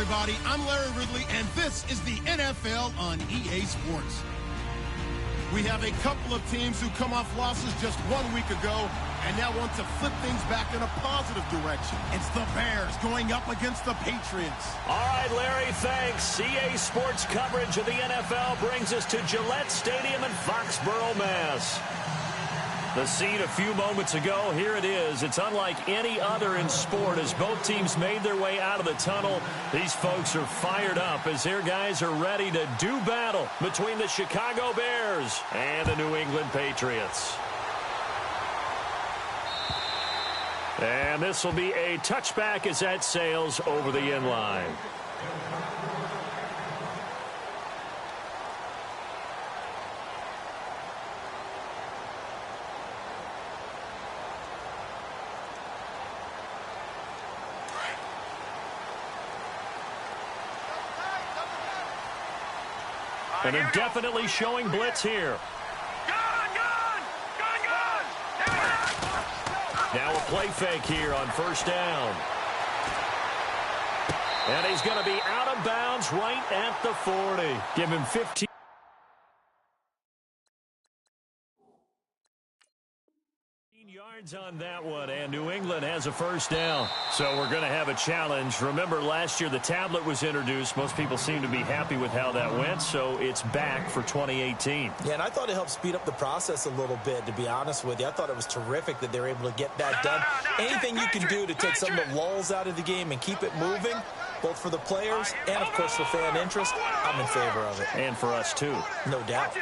everybody. I'm Larry Ridley, and this is the NFL on EA Sports. We have a couple of teams who come off losses just 1 week ago and now want to flip things back in a positive direction. It's the Bears going up against the Patriots. All right, Larry, thanks. EA Sports coverage of the NFL brings us to Gillette Stadium in Foxborough, Mass. The scene a few moments ago, here it is. It's unlike any other in sport as both teams made their way out of the tunnel. These folks are fired up as their guys are ready to do battle between the Chicago Bears and the New England Patriots. And this will be a touchback as that sails over the end line. And they're definitely showing blitz here. Now a play fake here on first down. And he's going to be out of bounds right at the 40. Give him 15 yards on that one, and New England has a first down. So we're going to have a challenge. Remember, last year the tablet was introduced. Most people seem to be happy with how that went, so it's back for 2018. Yeah, and I thought it helped speed up the process a little bit, to be honest with you. I thought it was terrific that they were able to get that done. Anything you can do to take some of the lulls out of the game and keep it moving, both for the players and, of course, for fan interest, I'm in favor of it. And for us, too. No doubt.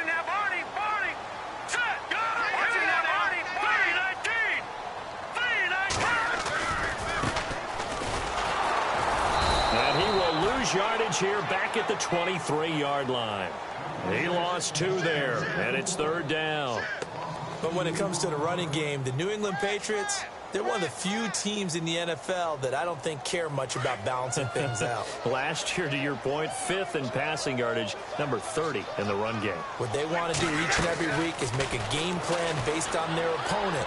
And he will lose yardage here back at the 23-yard line. He lost 2 there, and it's third down. But when it comes to the running game, the New England Patriots, they're one of the few teams in the NFL that I don't think care much about balancing things out. Last year, to your point, 5th in passing yardage, number 30 in the run game. What they want to do each and every week is make a game plan based on their opponent,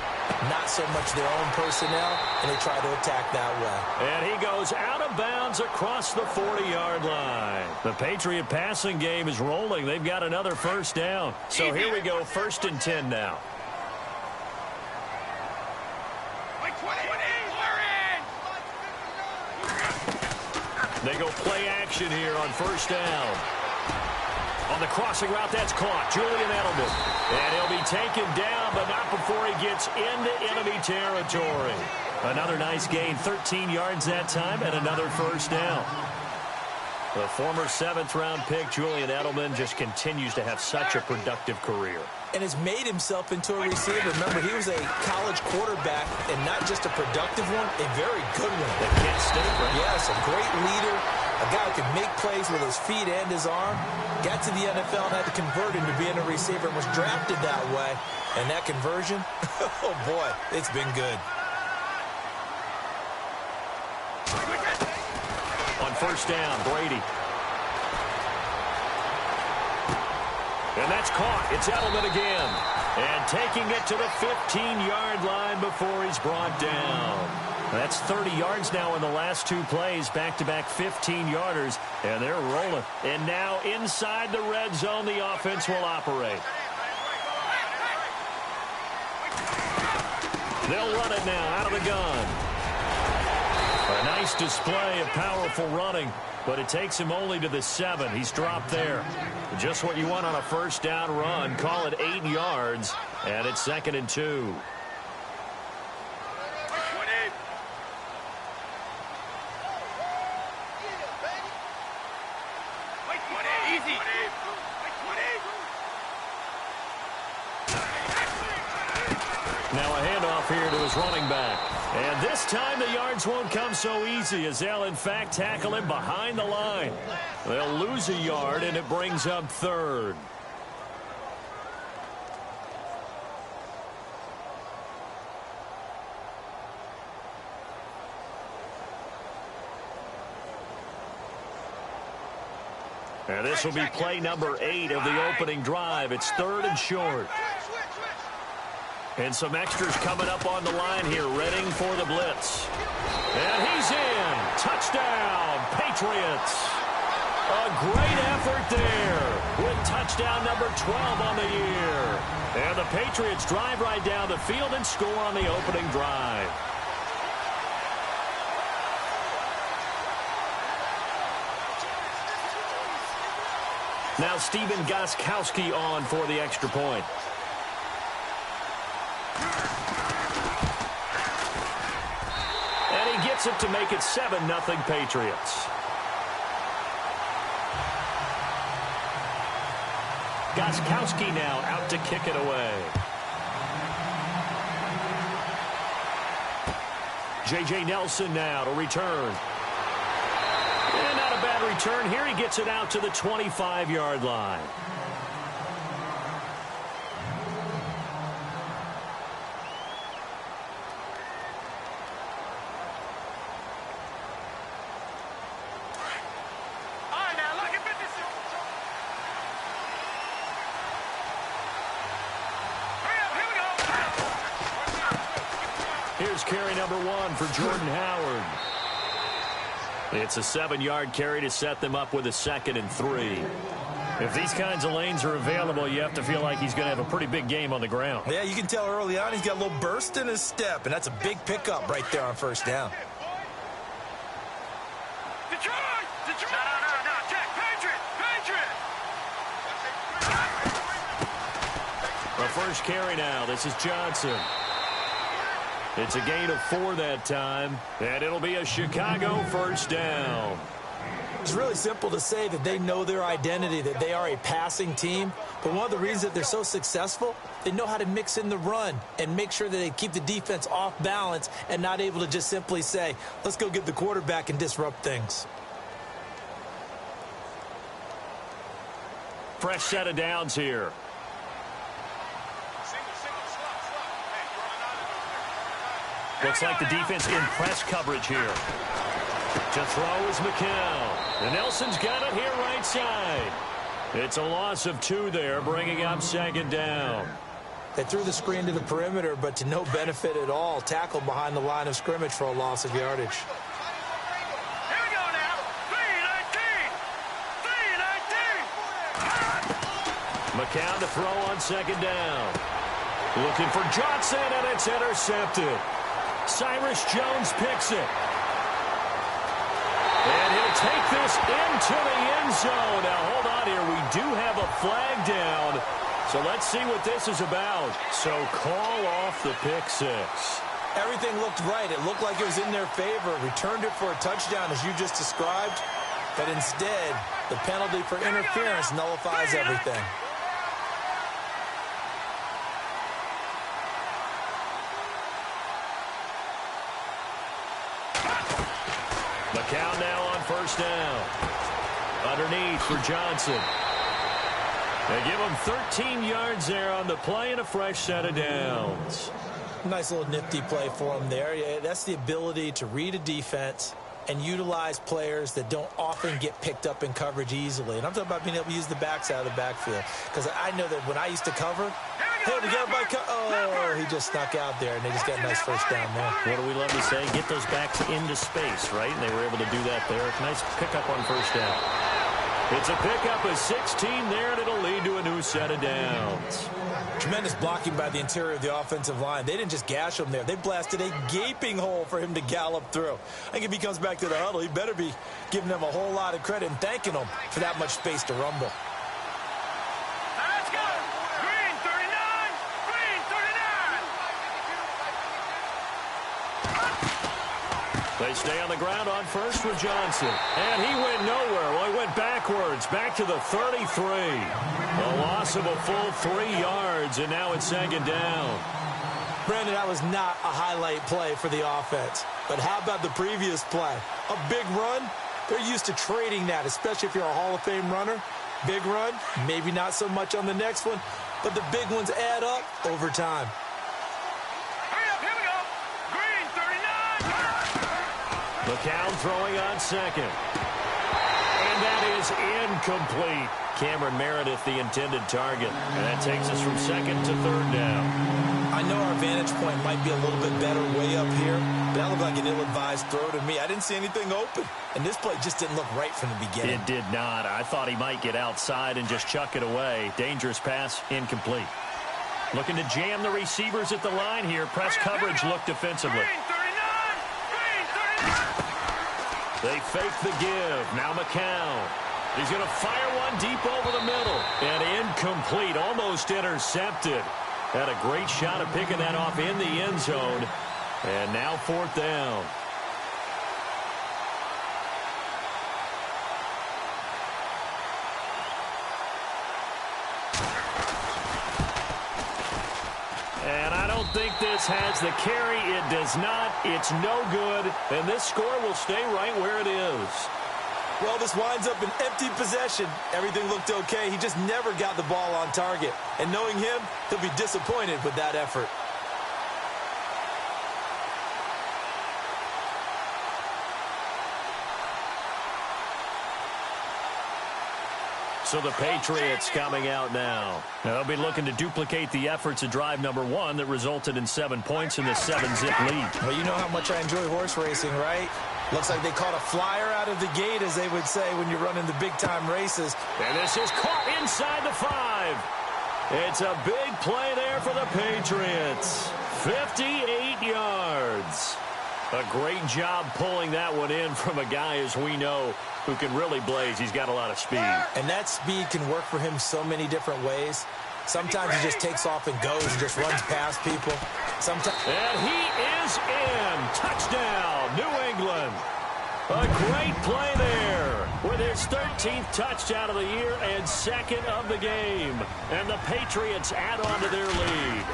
not so much their own personnel, and they try to attack that way. And he goes out of bounds across the 40-yard line. The Patriot passing game is rolling. They've got another first down. So here we go, 1st and 10 now. They go play action here on first down. On the crossing route, that's caught. Julian Edelman. And he'll be taken down, but not before he gets into enemy territory. Another nice gain, 13 yards that time, and another first down. The former 7th-round pick, Julian Edelman, just continues to have such a productive career. And has made himself into a receiver. Remember, he was a college quarterback, and not just a productive one, a very good one. That can't stay, right? Yes, a great leader, a guy who can make plays with his feet and his arm. Got to the NFL and had to convert into being a receiver and was drafted that way. And that conversion, oh boy, it's been good. On first down, Brady. And that's caught. It's Edelman again. And taking it to the 15-yard line before he's brought down. That's 30 yards now in the last 2 plays. Back-to-back 15-yarders. And they're rolling. And now inside the red zone, the offense will operate. They'll run it now out of the gun. A nice display of powerful running, but it takes him only to the 7. He's dropped there. Just what you want on a first down run. Call it 8 yards, and it's 2nd and 2. Now a handoff here to his running back. And this time the yards won't come so easy as they'll, in fact, tackle him behind the line. They'll lose a yard, and it brings up 3rd. And this will be play number 8 of the opening drive. It's 3rd and short. And some extras coming up on the line here, readying for the blitz. And he's in. Touchdown, Patriots. Patriots. A great effort there with touchdown number 12 on the year. And the Patriots drive right down the field and score on the opening drive. Now Stephen Gostkowski on for the extra point. And he gets it to make it 7-0 Patriots. Gostkowski now out to kick it away. J.J. Nelson now to return. And not a bad return. Here he gets it out to the 25-yard line. Here's carry number 1 for Jordan Howard. It's a 7-yard carry to set them up with a 2nd and 3. If these kinds of lanes are available, you have to feel like he's going to have a pretty big game on the ground. Yeah, you can tell early on he's got a little burst in his step, and that's a big pickup right there on first down. Detroit! No, Jack, Patriot! The first carry now. This is Johnson. It's a gain of 4 that time, and it'll be a Chicago first down. It's really simple to say that they know their identity, that they are a passing team. But one of the reasons that they're so successful, they know how to mix in the run and make sure that they keep the defense off balance and not able to just simply say, let's go get the quarterback and disrupt things. Fresh set of downs here. Looks like the defense in press coverage here. To throw is McCown. And Nelson's got it here right side. It's a loss of 2 there, bringing up 2nd down. They threw the screen to the perimeter, but to no benefit at all. Tackled behind the line of scrimmage for a loss of yardage. Here we go now. 3-19. McCown to throw on 2nd down. Looking for Johnson, and it's intercepted. Cyrus Jones picks it. And he'll take this into the end zone. Now, hold on here. We do have a flag down. So let's see what this is about. So call off the pick 6. Everything looked right. It looked like it was in their favor. Returned it for a touchdown, as you just described. But instead, the penalty for interference nullifies everything. McCown now on first down. Underneath for Johnson. They give him 13 yards there on the play and a fresh set of downs. Nice little nifty play for him there. Yeah, that's the ability to read a defense and utilize players that don't often get picked up in coverage easily. And I'm talking about being able to use the backs out of the backfield. Because I know that when I used to cover, hey, we got by oh, he just snuck out there, and they just got a nice first down there. What do we love to say? Get those backs into space, right? And they were able to do that there. Nice pickup on first down. It's a pickup of 16 there, and it'll lead to a new set of downs. Tremendous blocking by the interior of the offensive line. They didn't just gash him there. They blasted a gaping hole for him to gallop through. I think if he comes back to the huddle, he better be giving them a whole lot of credit and thanking them for that much space to rumble. Let's go. Green 39. Green 39. They stay on the ground on first with Johnson. And he went nowhere. Well, he went backwards, back to the 33. A loss of a full 3 yards, and now it's 2nd down. Brandon, that was not a highlight play for the offense. But how about the previous play? A big run? They're used to trading that, especially if you're a Hall of Fame runner. Big run, maybe not so much on the next one, but the big ones add up over time. Hurry up, here we go. Green 39. McCown throwing on 2nd. And that is incomplete. Cameron Meredith, the intended target. And that takes us from 2nd to 3rd down. I know our vantage point might be a little bit better way up here, That looked like an ill-advised throw to me. I didn't see anything open. And this play just didn't look right from the beginning. It did not. I thought he might get outside and just chuck it away. Dangerous pass, incomplete. Looking to jam the receivers at the line here. Press coverage look defensively. They fake the give. Now McCown. He's going to fire one deep over the middle. And incomplete. Almost intercepted. Had a great shot of picking that off in the end zone. And now 4th down. And I don't think this has the carry. It does not. It's no good. And this score will stay right where it is. Well, this winds up an empty possession. Everything looked okay. He just never got the ball on target. And knowing him, he'll be disappointed with that effort. So the Patriots coming out now. They'll be looking to duplicate the efforts of drive number 1 that resulted in 7 points in the 7-zip lead. Well, you know how much I enjoy horse racing, right? Looks like they caught a flyer out of the gate, as they would say when you're running the big-time races. And this is caught inside the 5. It's a big play there for the Patriots. 58 yards. A great job pulling that one in from a guy, as we know, who can really blaze. He's got a lot of speed. And that speed can work for him so many different ways. Sometimes he just takes off and goes and just runs past people. Sometimes. And he is in. Touchdown, New England. A great play there with his 13th touchdown of the year and 2nd of the game. And the Patriots add on to their lead.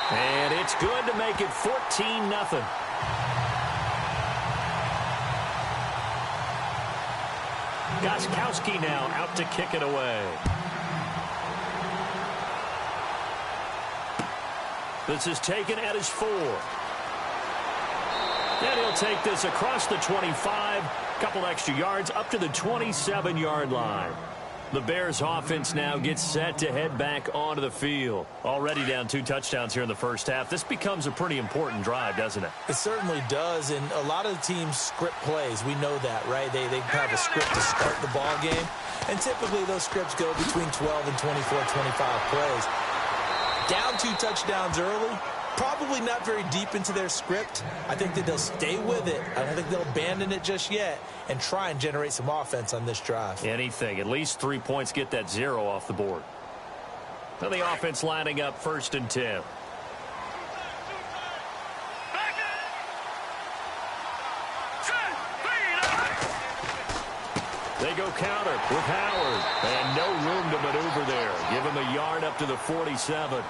And it's good to make it 14-0. Gostkowski now out to kick it away. This is taken at his 4. And he'll take this across the 25. Couple extra yards up to the 27-yard line. The Bears offense now gets set to head back onto the field. Already down 2 touchdowns here in the first half. This becomes a pretty important drive, doesn't it? It certainly does, and a lot of the teams script plays. We know that, right? They have a script to start the ball game, and typically those scripts go between 12 and 24, 25 plays. Down 2 touchdowns early, probably not very deep into their script. I think that they'll stay with it. I don't think they'll abandon it just yet and try and generate some offense on this drive. Anything. At least 3 points, get that 0 off the board. Now the offense lining up 1st and 10. They go counter with Howard. And no room to maneuver there. Give him a yard up to the 47.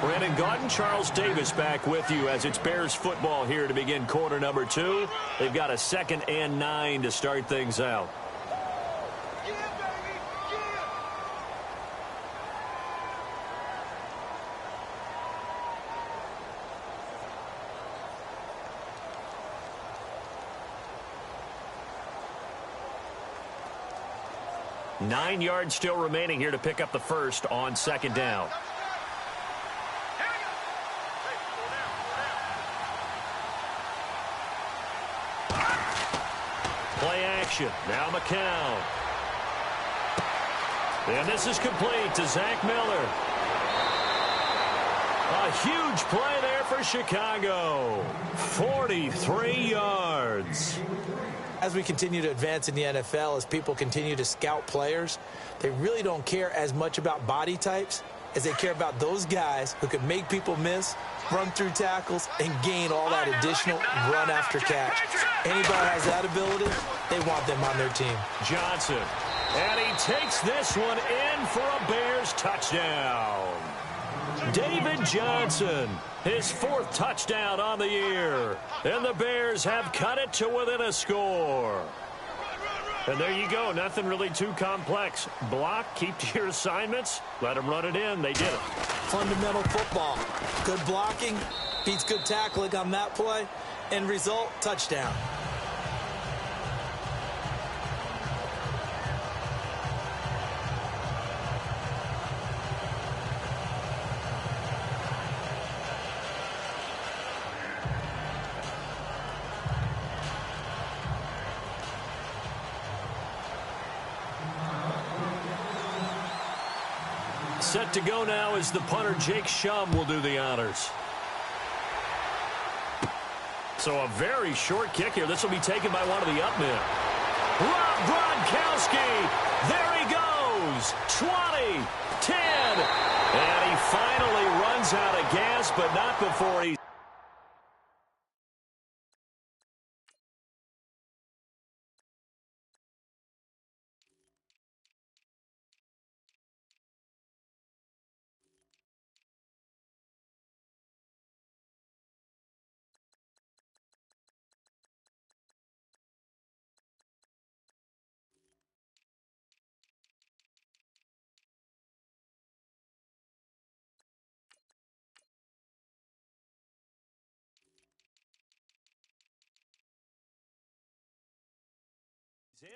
Brandon Gaudin, Charles Davis back with you as it's Bears football here to begin quarter number 2. They've got a 2nd and 9 to start things out. Nine yards still remaining here to pick up the first on 2nd down. Play action. Now McCown. And this is complete to Zach Miller. A huge play there for Chicago. 43 yards. As we continue to advance in the NFL, as people continue to scout players, they really don't care as much about body types as they care about those guys who can make people miss, run through tackles, and gain all that additional run after catch. Anybody has that ability, they want them on their team. Johnson. And he takes this one in for a Bears touchdown. David Johnson, his 4th touchdown on the year. And the Bears have cut it to within a score. And there you go. Nothing really too complex. Block, keep to your assignments, let them run it in. They did it. Fundamental football. Good blocking, beats good tackling on that play. End result, touchdown. Set to go now as the punter, Jake Shum, will do the honors. So a very short kick here. This will be taken by one of the up men. Rob Gronkowski. There he goes. 20, 10. And he finally runs out of gas, but not before he...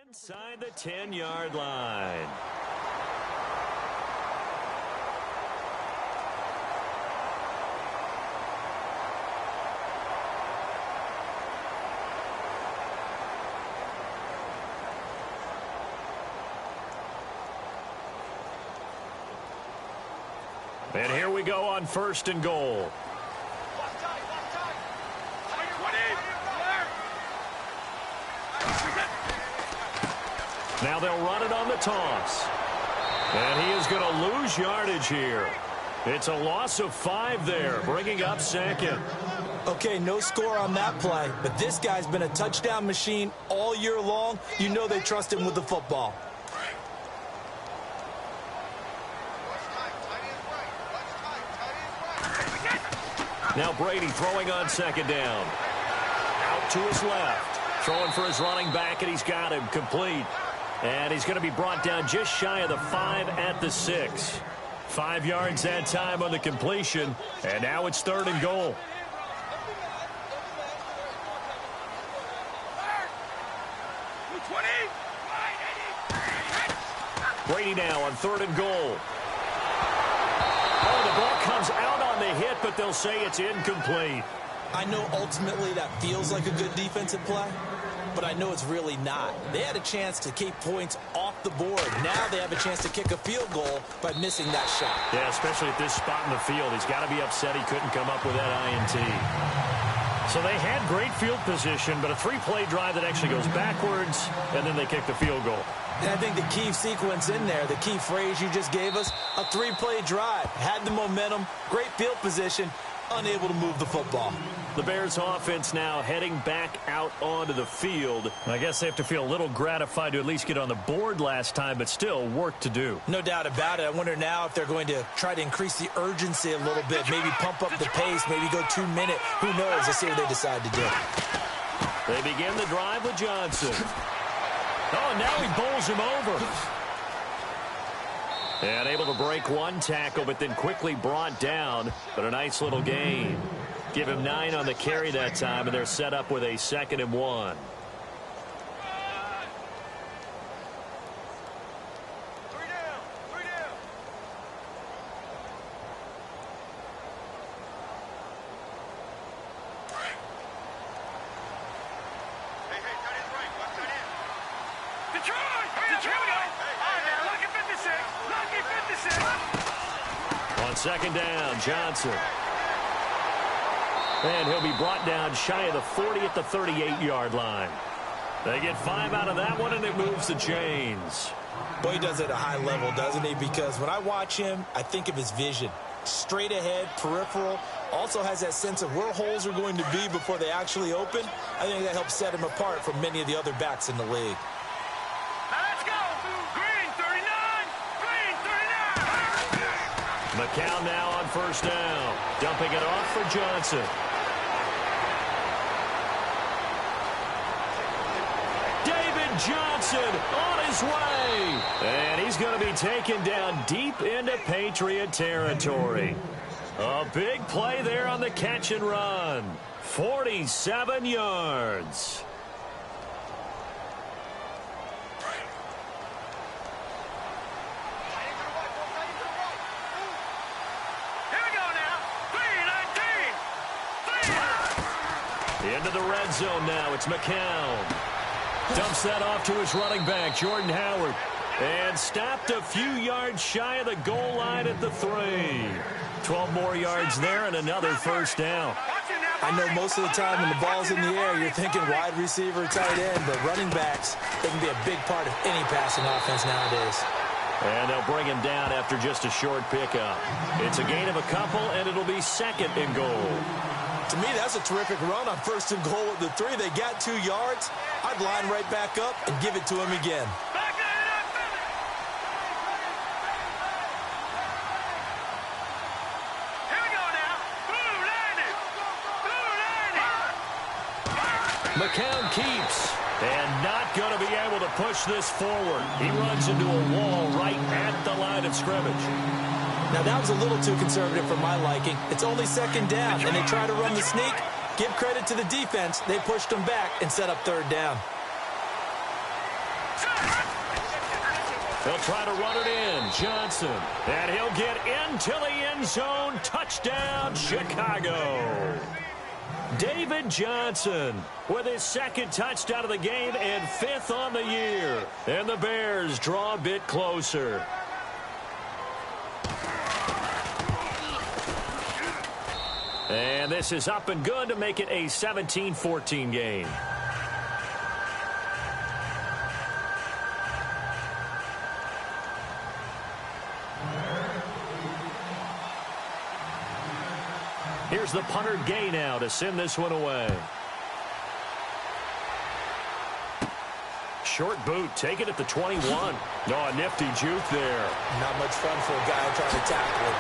inside the 10-yard line. And here we go on 1st and goal. Now they'll run it on the toss. And he is going to lose yardage here. It's a loss of 5 there, bringing up 2nd. Okay, no score on that play, but this guy's been a touchdown machine all year long. You know they trust him with the football. Now Brady throwing on 2nd down. Out to his left. Throwing for his running back, and he's got him complete. And he's going to be brought down just shy of the 5 at the 6. 5 yards that time on the completion. And now it's 3rd and goal. Brady now on 3rd and goal. Oh, the ball comes out on the hit, but they'll say it's incomplete. I know ultimately that feels like a good defensive play, but I know it's really not. They had a chance to keep points off the board. Now they have a chance to kick a field goal by missing that shot. Yeah, especially at this spot in the field. He's got to be upset he couldn't come up with that INT. So they had great field position, but a 3-play drive that actually goes backwards, and then they kick the field goal. And I think the key sequence in there, the key phrase you just gave us, a 3-play drive. Had the momentum, great field position, unable to move the football. The Bears offense now heading back out onto the field. I guess they have to feel a little gratified to at least get on the board last time, but still work to do. No doubt about it. I wonder now if they're going to try to increase the urgency a little bit, maybe pump up the pace, maybe go 2-minute. Who knows? Let's see what they decide to do. They begin the drive with Johnson. Oh, now he bowls him over. And able to break one tackle, but then quickly brought down. But a nice little gain. Give him 9 on the carry that time, and they're set up with a 2nd and 1. On 2nd down, Johnson. And he'll be brought down shy of the 40 at the 38-yard line. They get 5 out of that one, and it moves the chains. Boy, he does it at a high level, doesn't he? Because when I watch him, I think of his vision. Straight ahead, peripheral. Also has that sense of where holes are going to be before they actually open. I think that helps set him apart from many of the other backs in the league. Let's go. Green 39. Green 39. McCown now on 1st down. Dumping it off for Johnson. Johnson on his way. And he's going to be taken down deep into Patriot territory. A big play there on the catch and run. 47 yards. Here we go now. 3-19. Into the red zone now. It's McCown. Dumps that off to his running back, Jordan Howard. And stopped a few yards shy of the goal line at the 3. 12 more yards there and another first down. I know most of the time when the ball's in the air, you're thinking wide receiver, tight end, but running backs, they can be a big part of any passing offense nowadays. And they'll bring him down after just a short pickup. It's a gain of a couple, and it'll be second and goal. To me, that's a terrific run on first and goal at the 3. They got 2 yards. I'd line right back up and give it to him again. McCown keeps, and not going to be able to push this forward. He runs into a wall right at the line of scrimmage. Now, that was a little too conservative for my liking. It's only second down, and they try to run the sneak. Give credit to the defense. They pushed them back and set up third down. They'll try to run it in. Johnson. And he'll get into the end zone. Touchdown, Chicago. David Johnson with his second touchdown of the game and 5th on the year. And the Bears draw a bit closer. And this is up and good to make it a 17-14 game. Here's the punter Gay now to send this one away. Short boot, take it at the 21. Oh, a nifty juke there. Not much fun for a guy trying to tackle it.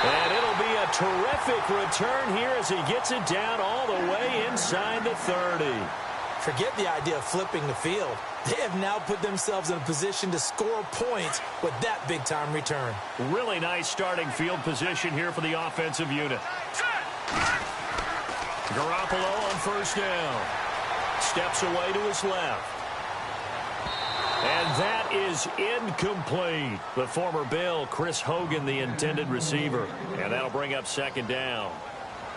And it'll be a terrific return here as he gets it down all the way inside the 30. Forget the idea of flipping the field. They have now put themselves in a position to score points with that big-time return. Really nice starting field position here for the offensive unit. Garoppolo on first down. Steps away to his left. And that is incomplete. The former Bill, Chris Hogan, the intended receiver. And that'll bring up second down.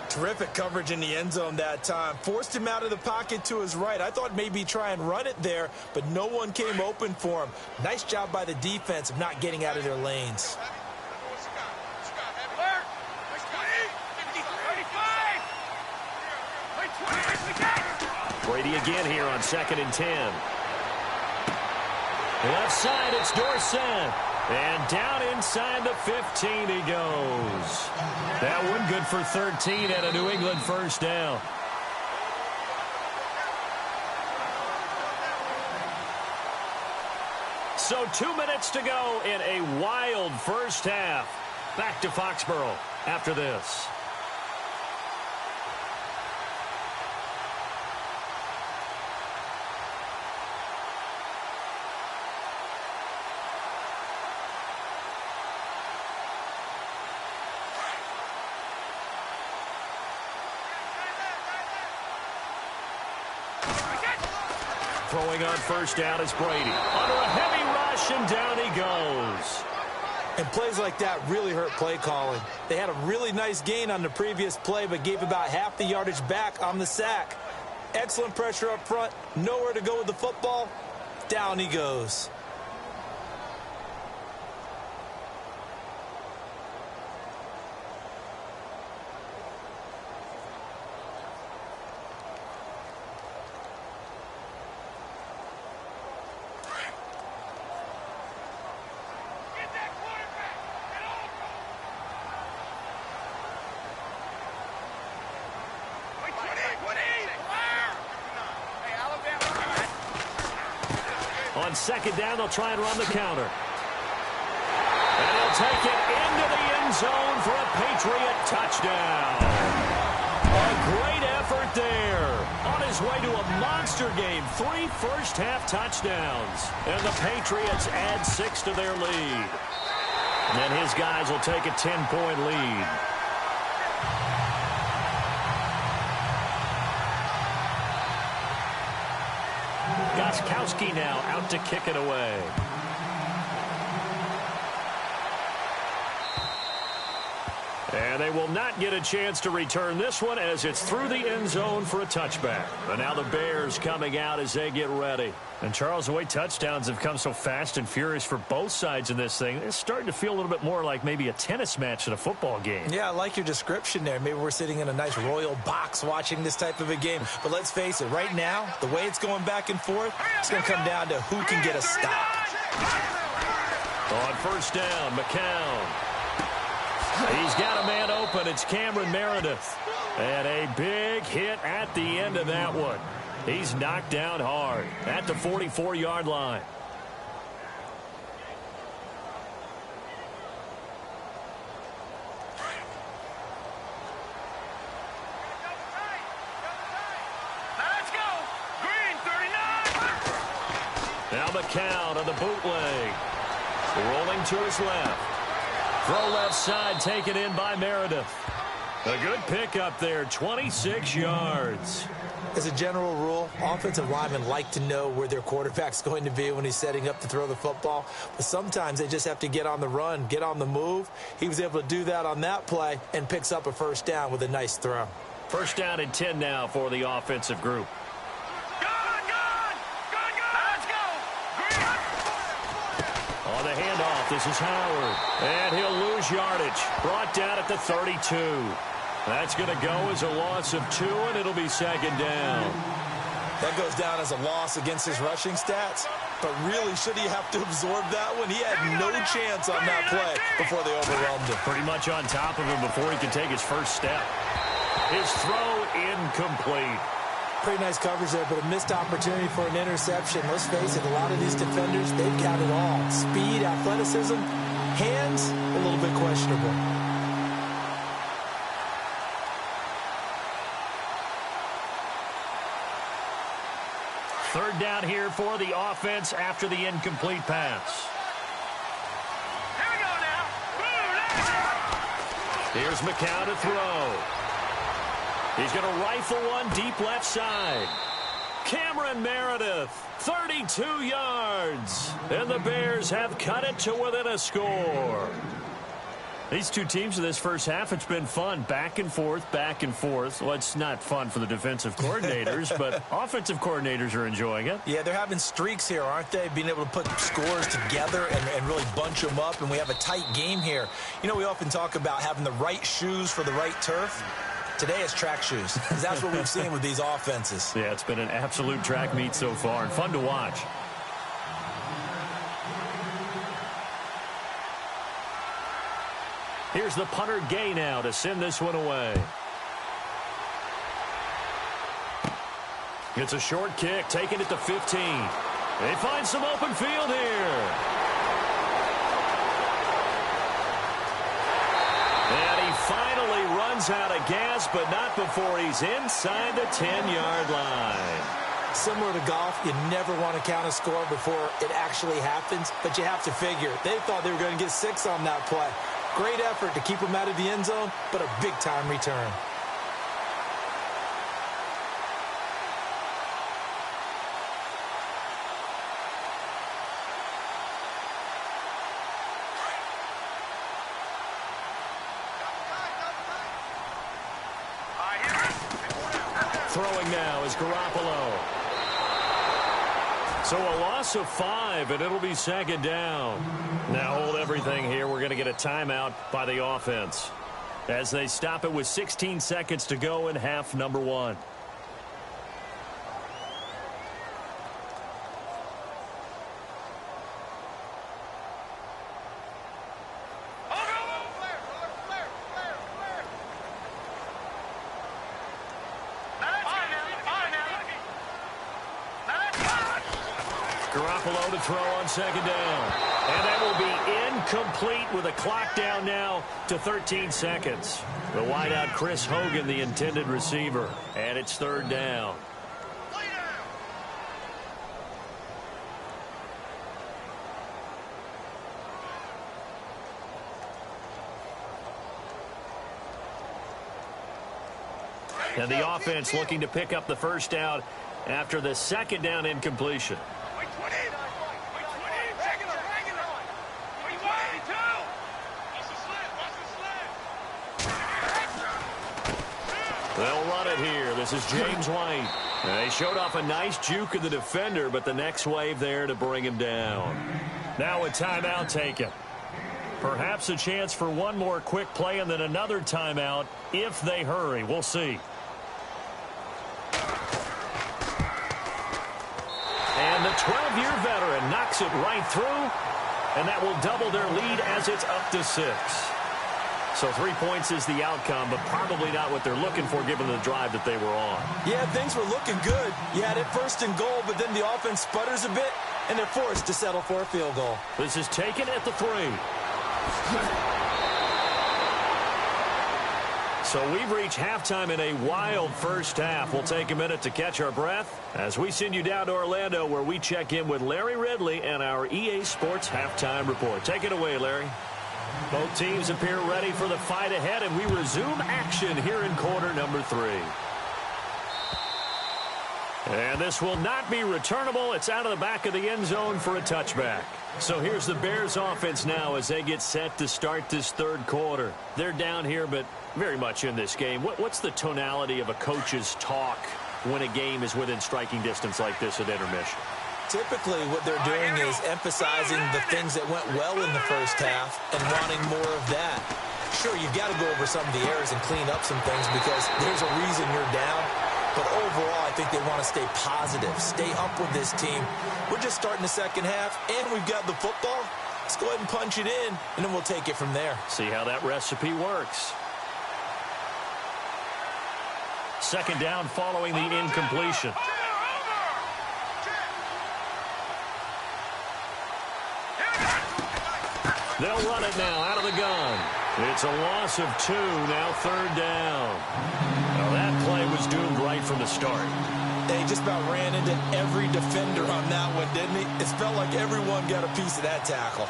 Terrific coverage in the end zone that time. Forced him out of the pocket to his right. I thought maybe try and run it there, but no one came open for him. Nice job by the defense of not getting out of their lanes. Brady again here on 2nd and 10. Left side, it's Dorsett. And down inside the 15 he goes. That one good for 13 at a New England first down. So 2 minutes to go in a wild first half. Back to Foxborough after this. Throwing on first down is Brady. Under a heavy rush, and down he goes. And plays like that really hurt play calling. They had a really nice gain on the previous play, but gave about half the yardage back on the sack. Excellent pressure up front. Nowhere to go with the football. Down he goes. On second down, they'll try and run the counter. And he'll take it into the end zone for a Patriot touchdown. A great effort there. On his way to a monster game. 3 first-half touchdowns. And the Patriots add 6 to their lead. And his guys will take a 10-point lead. Gostkowski now out to kick it away. And they will not get a chance to return this one as it's through the end zone for a touchback. And now the Bears coming out as they get ready. And, Charles, the way touchdowns have come so fast and furious for both sides in this thing, it's starting to feel a little bit more like maybe a tennis match in a football game. Yeah, I like your description there. Maybe we're sitting in a nice royal box watching this type of a game. But let's face it, right now, the way it's going back and forth, it's going to come down to who can get a stop. On first down, McCown. He's got a man open. It's Cameron Meredith. And a big hit at the end of that one. He's knocked down hard at the 44-yard line. Let's go. Green, 39. Now McCown on the bootleg. Rolling to his left. Throw left side taken in by Meredith. A good pickup there, 26 yards. As a general rule, offensive linemen like to know where their quarterback's going to be when he's setting up to throw the football. But sometimes they just have to get on the run, get on the move. He was able to do that on that play and picks up a first down with a nice throw. First down and 10 now for the offensive group. Let's go. Green. On the handoff, this is Howard. And he'll lose yardage. Brought down at the 32. That's going to go as a loss of 2, and it'll be second down. That goes down as a loss against his rushing stats. But really, should he have to absorb that one? He had no chance on that play before they overwhelmed him. Pretty much on top of him before he could take his first step. His throw incomplete. Pretty nice coverage there, but a missed opportunity for an interception. Let's face it, a lot of these defenders, they've got it all. Speed, athleticism, hands, a little bit questionable. Third down here for the offense after the incomplete pass. Here we go now. Here's McCown to throw. He's going to rifle one deep left side. Cameron Meredith, 32 yards. And the Bears have cut it to within a score. These two teams in this first half, it's been fun. Back and forth, back and forth. Well, it's not fun for the defensive coordinators, but offensive coordinators are enjoying it. Yeah, they're having streaks here, aren't they? Being able to put scores together and really bunch them up, and we have a tight game here. You know, we often talk about having the right shoes for the right turf. Today it's track shoes, because that's what we've seen with these offenses. Yeah, it's been an absolute track meet so far, and fun to watch. Here's the punter Gay now to send this one away. It's a short kick, taken at the 15. They find some open field here. And he finally runs out of gas, but not before he's inside the 10-yard line. Similar to golf, you never want to count a score before it actually happens, but you have to figure. They thought they were going to get 6 on that play. Great effort to keep them out of the end zone, but a big-time return. Throwing now is Garoppolo. So a loss of 5, and it'll be second down. Now hold everything here. We're going to get a timeout by the offense as they stop it with 16 seconds to go in half number 1. Garoppolo to throw on second down. And that will be incomplete with a clock down now to 13 seconds. The wideout Chris Hogan, the intended receiver. And it's third down. And the offense looking to pick up the first down after the second down incompletion. They'll run it here. This is James White. They showed off a nice juke of the defender, but the next wave there to bring him down. Now a timeout taken. Perhaps a chance for one more quick play and then another timeout if they hurry. We'll see. And the 12-year veteran knocks it right through, and that will double their lead as it's up to 6. So 3 points is the outcome, but probably not what they're looking for given the drive that they were on. Yeah, things were looking good. You had it first and goal, but then the offense sputters a bit, and they're forced to settle for a field goal. This is taken at the 3. So we've reached halftime in a wild first half. We'll take a minute to catch our breath as we send you down to Orlando, where we check in with Larry Ridley and our EA Sports Halftime Report. Take it away, Larry. Both teams appear ready for the fight ahead, and we resume action here in quarter number 3. And this will not be returnable. It's out of the back of the end zone for a touchback. So here's the Bears offense now as they get set to start this third quarter. They're down here, but very much in this game. What's the tonality of a coach's talk when a game is within striking distance like this at intermission? Typically, what they're doing is emphasizing the things that went well in the first half and wanting more of that. Sure, you've got to go over some of the errors and clean up some things because there's a reason you're down. But overall, I think they want to stay positive, stay up with this team. We're just starting the second half, and we've got the football. Let's go ahead and punch it in, and then we'll take it from there. See how that recipe works. Second down following the incompletion. They'll run it now out of the gun. It's a loss of 2, now third down. Now that play was doomed right from the start. They just about ran into every defender on that one, didn't he? It felt like everyone got a piece of that tackle.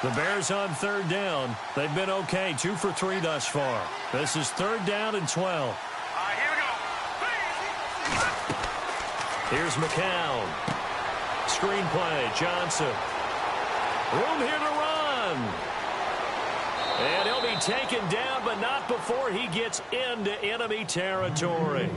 The Bears on third down. They've been okay, 2 for 3 thus far. This is third down and 12. Here's McCown. Screen play, Johnson. Room here to run. And he'll be taken down, but not before he gets into enemy territory.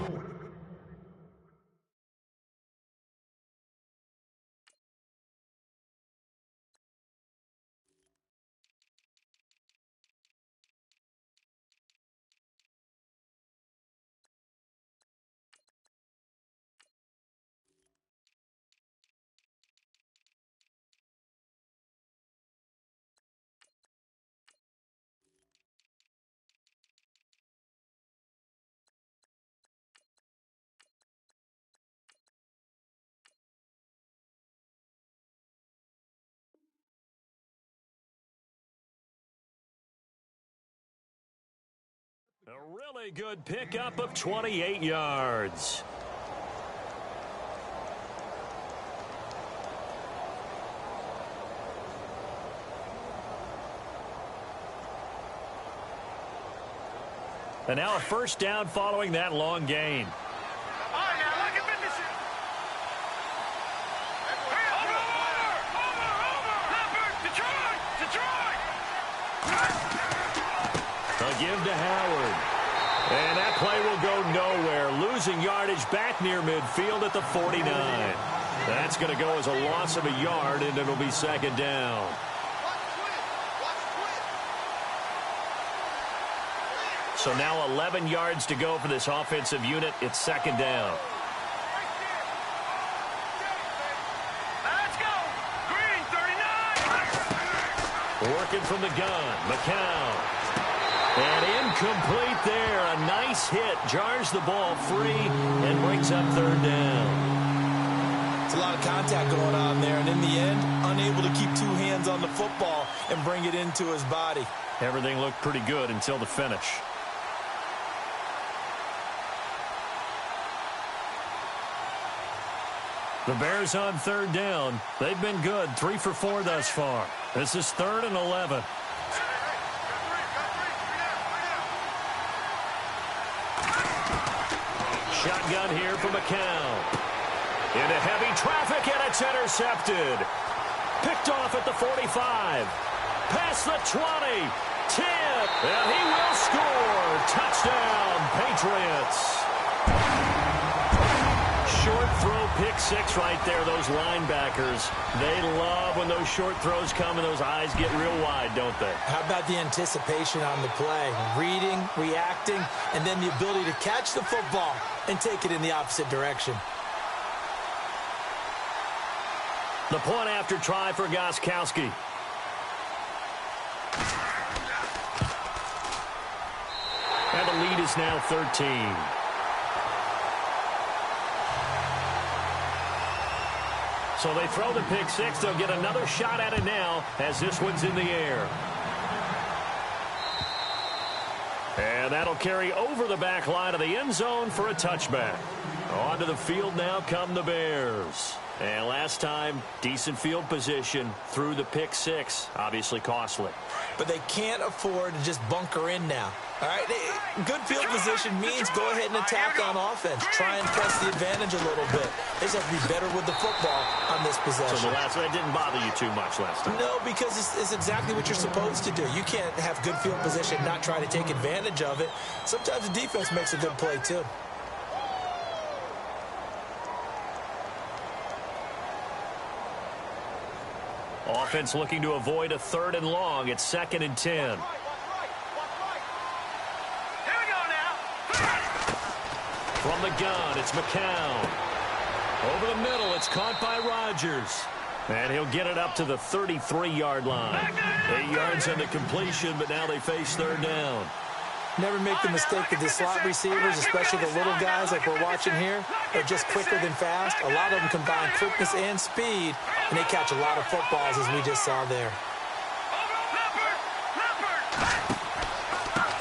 A really good pickup of 28 yards. And now a first down following that long gain. Give to Howard. And that play will go nowhere. Losing yardage back near midfield at the 49. That's going to go as a loss of a yard, and it'll be second down. So now 11 yards to go for this offensive unit. It's second down. Let's go. Green, 39. Working from the gun. McCown. And incomplete there. A nice hit. Jars the ball free and brings up third down. It's a lot of contact going on there. And in the end, unable to keep 2 hands on the football and bring it into his body. Everything looked pretty good until the finish. The Bears on third down. They've been good. 3 for 4 thus far. This is third and 11. Shotgun here for McCown. Into heavy traffic, and it's intercepted. Picked off at the 45. Past the 20. Tip. And he will score. Touchdown, Patriots. Short throw, pick six right there, those linebackers. They love when those short throws come and those eyes get real wide, don't they? How about the anticipation on the play? Reading, reacting, and then the ability to catch the football and take it in the opposite direction. The point after try for Gostkowski. And the lead is now 13. So they throw the pick six. They'll get another shot at it now as this one's in the air. And that'll carry over the back line of the end zone for a touchback. Onto the field now come the Bears. And last time, decent field position through the pick six. Obviously costly. But they can't afford to just bunker in now. All right, good field position means go ahead and attack on offense. Try and press the advantage a little bit. They just have to be better with the football on this possession. So the last one didn't bother you too much last time? No, because it's exactly what you're supposed to do. You can't have good field position and not try to take advantage of it. Sometimes the defense makes a good play too. Offense looking to avoid a 3rd and long. It's 2nd and 10. From the gun, it's McCown. Over the middle, it's caught by Rodgers. And he'll get it up to the 33-yard line. 8 yards on the completion, but now they face 3rd down. Never make the mistake that the slot receivers, especially the little guys like we're watching here, are just quicker than fast. A lot of them combine quickness and speed, and they catch a lot of footballs, as we just saw there.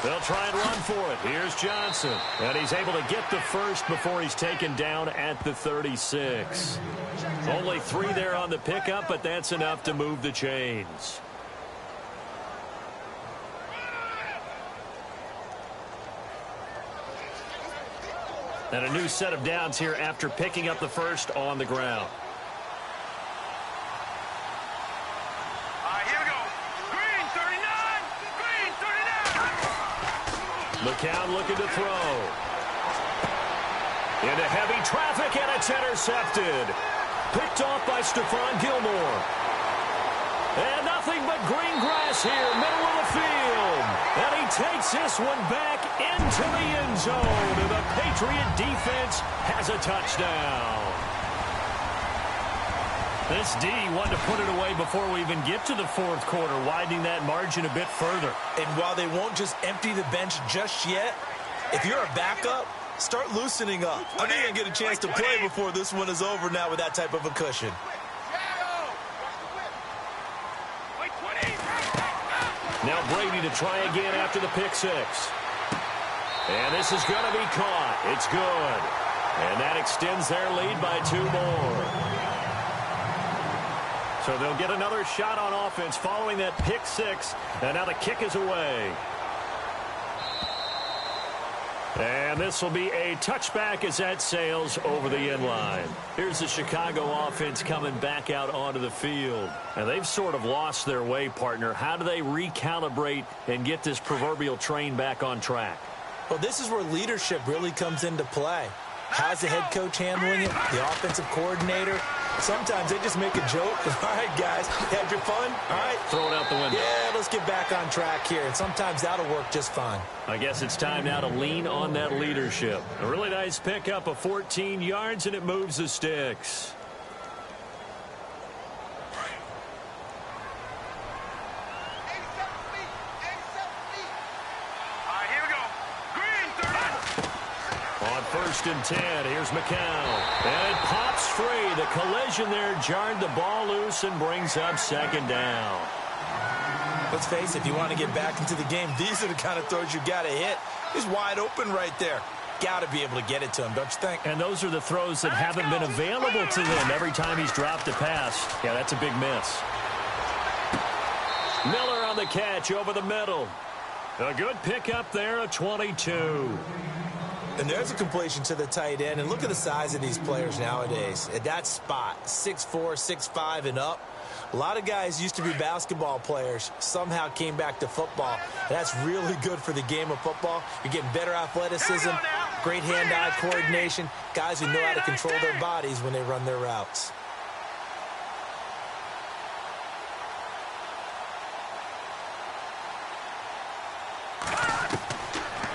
They'll try and run for it. Here's Johnson. And he's able to get the first before he's taken down at the 36. Only 3 there on the pickup, but that's enough to move the chains. And a new set of downs here after picking up the first on the ground. Here we go. Green, 39. Green, 39. McCown looking to throw. Into heavy traffic, and it's intercepted. Picked off by Stephon Gilmore. And nothing but green grass here, middle of the field. And he takes this one back into the end zone. And the Patriot defense has a touchdown. This D wanted to put it away before we even get to the 4th quarter, widening that margin a bit further. And while they won't just empty the bench just yet, if you're a backup, start loosening up. I think you're going to get a chance to play before this one is over now with that type of a cushion. Now Brady to try again after the pick six. And this is going to be caught. It's good. And that extends their lead by 2 more. So they'll get another shot on offense following that pick six. And now the kick is away. And this will be a touchback as that sails over the end line. Here's the Chicago offense coming back out onto the field. And they've sort of lost their way, partner. How do they recalibrate and get this proverbial train back on track? Well, this is where leadership really comes into play. How's the head coach handling it? The offensive coordinator? Sometimes they just make a joke. All right, guys, had your fun? All right. Throw it out the window. Yeah, let's get back on track here. And sometimes that'll work just fine. I guess it's time now to lean on that leadership. A really nice pickup of 14 yards, and it moves the sticks. On 1st and 10, here's McCown. And it pops free. The collision there jarred the ball loose and brings up 2nd down. Let's face it, if you want to get back into the game, these are the kind of throws you got to hit. He's wide open right there. Got to be able to get it to him, don't you think? And those are the throws that haven't been available to them every time he's dropped a pass. Yeah, that's a big miss. Miller on the catch over the middle. A good pickup there, a 22. And there's a completion to the tight end. And look at the size of these players nowadays. At that spot, 6'4", 6'5", and up. A lot of guys used to be basketball players, somehow came back to football. That's really good for the game of football. You're getting better athleticism, great hand-eye coordination, guys who know how to control their bodies when they run their routes.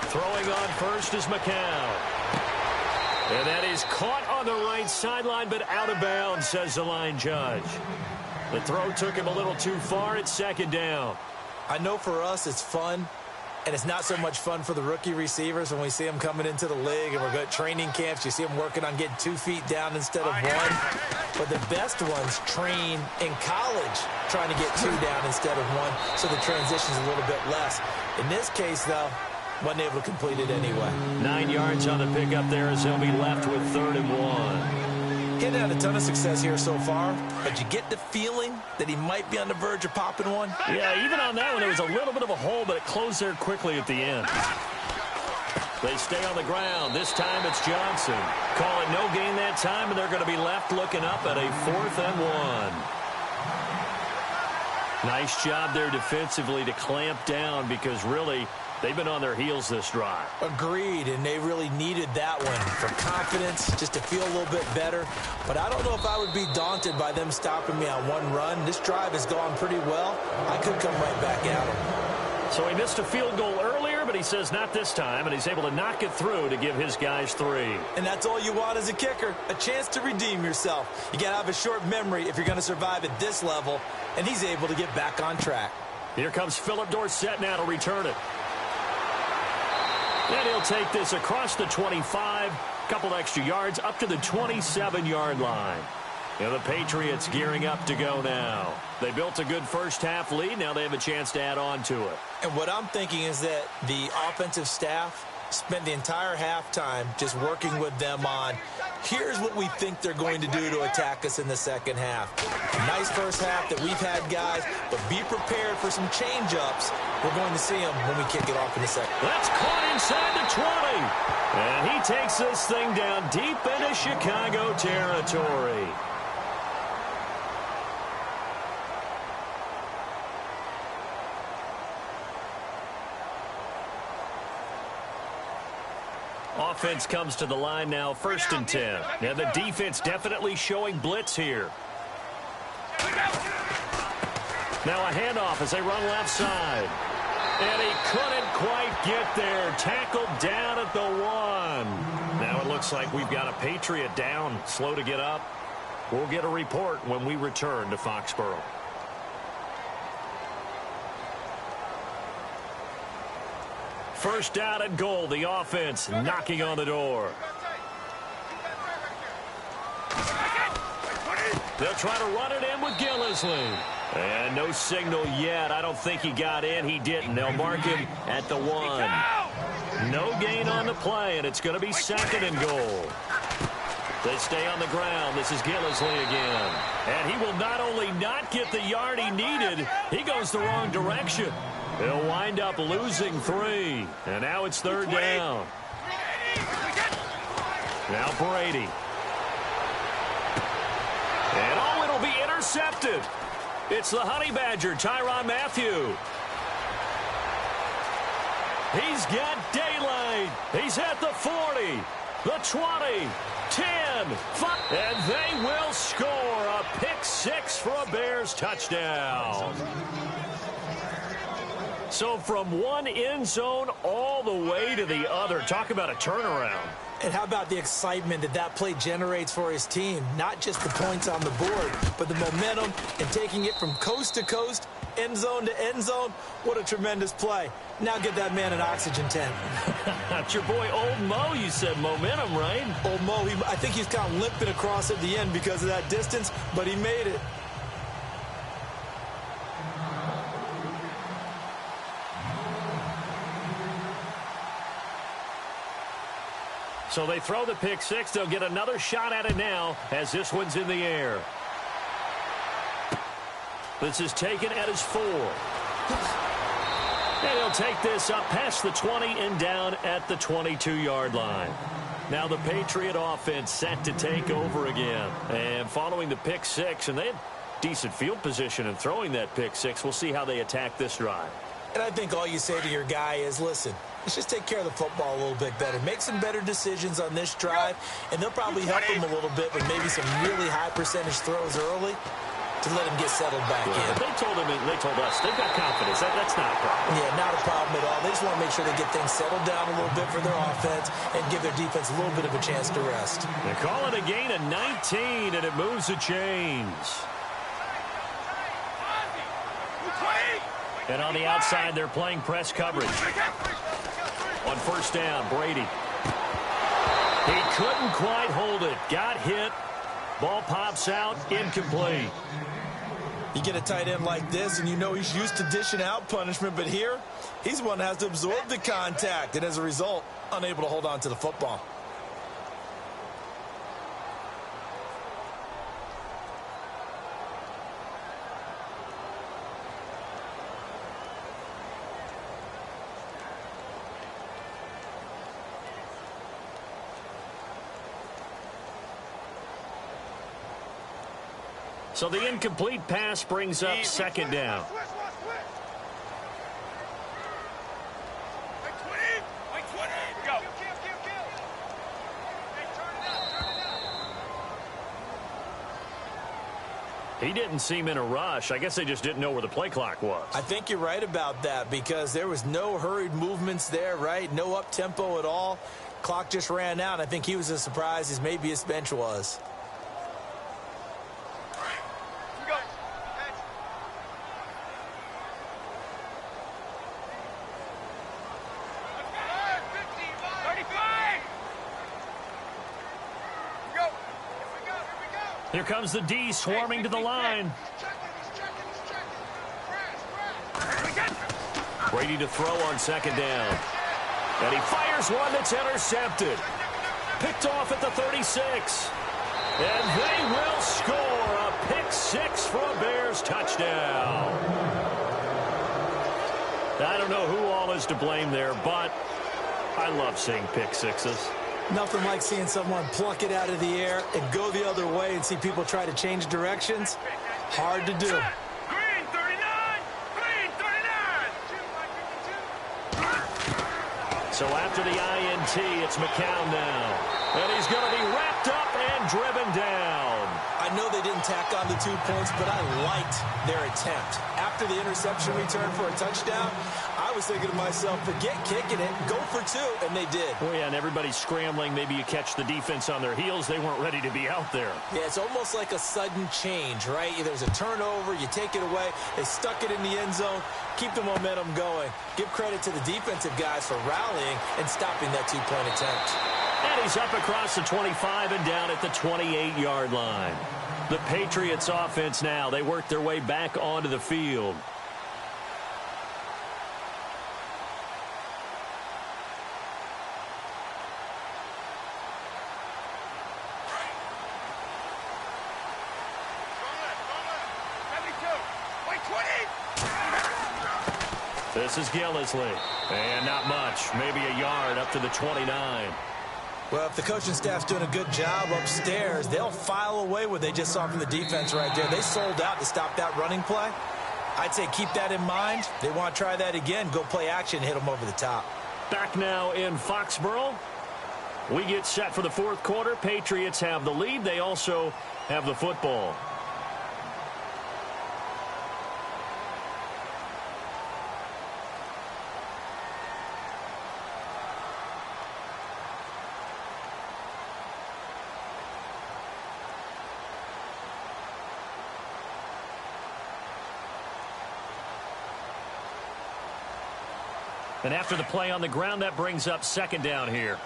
Throwing on first is McCown. And that is caught on the right sideline, but out of bounds, says the line judge. The throw took him a little too far. It's second down. I know for us it's fun, and it's not so much fun for the rookie receivers when we see them coming into the league and we're going to training camps. You see them working on getting 2 feet down instead of 1. But the best ones train in college trying to get 2 down instead of 1, so the transition's a little bit less. In this case, though, wasn't able to complete it anyway. 9 yards on the pickup there as they'll be left with 3rd and 1. Getting had a ton of success here so far, but you get the feeling that he might be on the verge of popping one. Yeah, even on that one, there was a little bit of a hole, but it closed there quickly at the end. They stay on the ground. This time it's Johnson. Call it no gain that time, and they're going to be left looking up at a 4th and 1. Nice job there defensively to clamp down because really they've been on their heels this drive. Agreed, and they really needed that one for confidence, just to feel a little bit better. But I don't know if I would be daunted by them stopping me on one run. This drive has gone pretty well. I could come right back at them. So he missed a field goal earlier, but he says not this time, and he's able to knock it through to give his guys 3. And that's all you want as a kicker, a chance to redeem yourself. You got to have a short memory if you're going to survive at this level, and he's able to get back on track. Here comes Philip Dorsett now to return it. And he'll take this across the 25, couple extra yards up to the 27-yard line. And the Patriots gearing up to go now. They built a good first-half lead. Now they have a chance to add on to it. And what I'm thinking is that the offensive staff spent the entire halftime just working with them on, here's what we think they're going to do to attack us in the second half. A nice first half that we've had, guys, but be prepared for some change-ups. We're going to see them when we kick it off in the second. That's caught inside the 20. And he takes this thing down deep into Chicago territory. Offense comes to the line now, 1st and 10. Now the defense definitely showing blitz here. Now a handoff as they run left side. And he couldn't quite get there. Tackled down at the 1. Now it looks like we've got a Patriot down, slow to get up. We'll get a report when we return to Foxborough. First down and goal. The offense knocking on the door. They'll try to run it in with Gillisley. And no signal yet. I don't think he got in. He didn't. They'll mark him at the 1. No gain on the play, and it's going to be 2nd and goal. They stay on the ground. This is Gillisley again. And he will not only not get the yard he needed, he goes the wrong direction. He'll wind up losing 3. And now it's 3rd down. Now Brady. And oh, it'll be intercepted. It's the Honey Badger, Tyrann Mathieu. He's got daylight. He's at the 40, the 20, 10, 5. And they will score a pick-6 for a Bears touchdown. So from one end zone all the way to the other. Talk about a turnaround. And how about the excitement that that play generates for his team? Not just the points on the board, but the momentum and taking it from coast to coast, end zone to end zone. What a tremendous play. Now get that man an oxygen tent. That's your boy Old Mo. You said momentum, right? Old Mo, I think he's kind of limping across at the end because of that distance, but he made it. So they throw the pick-6. They'll get another shot at it now as this one's in the air. This is taken at his 4. And he'll take this up past the 20 and down at the 22-yard line. Now the Patriot offense set to take over again. And following the pick-6, and decent field position and throwing that pick six. We'll see how they attack this drive. And I think all you say to your guy is, listen, let's just take care of the football a little bit better. Make some better decisions on this drive, and they'll probably help him a little bit with maybe some really high percentage throws early to let him get settled back in. They told us they've got confidence. That's not a problem. Yeah, not a problem at all. They just want to make sure they get things settled down a little bit for their offense and give their defense a little bit of a chance to rest. They call it a gain of 19, and it moves the chains. And on the outside, they're playing press coverage. On first down, Brady. He couldn't quite hold it. Got hit. Ball pops out. Incomplete. You get a tight end like this, and you know he's used to dishing out punishment, but here, he's the one that has to absorb the contact, and as a result, unable to hold on to the football. So the incomplete pass brings up second down. He didn't seem in a rush. I guess they just didn't know where the play clock was. I think you're right about that because there was no hurried movements there, right? No up-tempo at all. Clock just ran out. I think he was as surprised as maybe his bench was. Here comes the D swarming to the line. Brady to throw on second down. And he fires one that's intercepted. Picked off at the 36. And they will score a pick six for a Bears touchdown. I don't know who all is to blame there, but I love seeing pick sixes. Nothing like seeing someone pluck it out of the air and go the other way and see people try to change directions. Hard to do. Green 39! Green 39! So after the INT, it's McCown now. And he's going to be wrapped up and driven down. I know they didn't tack on the 2 points, but I liked their attempt. After the interception return for a touchdown, I was thinking to myself, forget kicking it, go for two, and they did. Oh, yeah, and everybody's scrambling. Maybe you catch the defense on their heels. They weren't ready to be out there. Yeah, it's almost like a sudden change, right? There's a turnover, you take it away, they stuck it in the end zone, keep the momentum going. Give credit to the defensive guys for rallying and stopping that 2-point attempt. And he's up across the 25 and down at the 28-yard line. The Patriots offense now, they work their way back onto the field. This is Gillisley. And not much. Maybe a yard up to the 29. Well, if the coaching staff's doing a good job upstairs, they'll file away what they just saw from the defense right there. They sold out to stop that running play. I'd say keep that in mind. They want to try that again. Go play action, hit them over the top. Back now in Foxborough. We get set for the fourth quarter. Patriots have the lead. They also have the football. And after the play on the ground, that brings up second down here.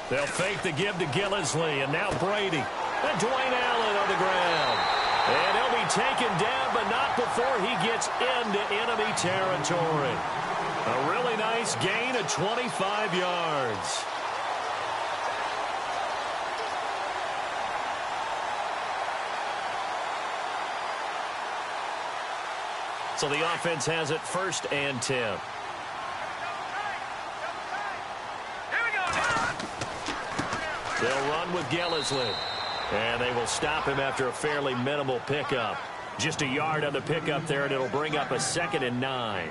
They'll fake the give to Gillisley, and now Brady. And Dwayne Allen on the ground. And he'll be taken down, but not before he gets into enemy territory. A really nice gain of 25 yards. So the offense has it 1st and 10. They'll run with Gillisley. And they will stop him after a fairly minimal pickup. Just a yard on the pickup there, and it'll bring up a 2nd and 9.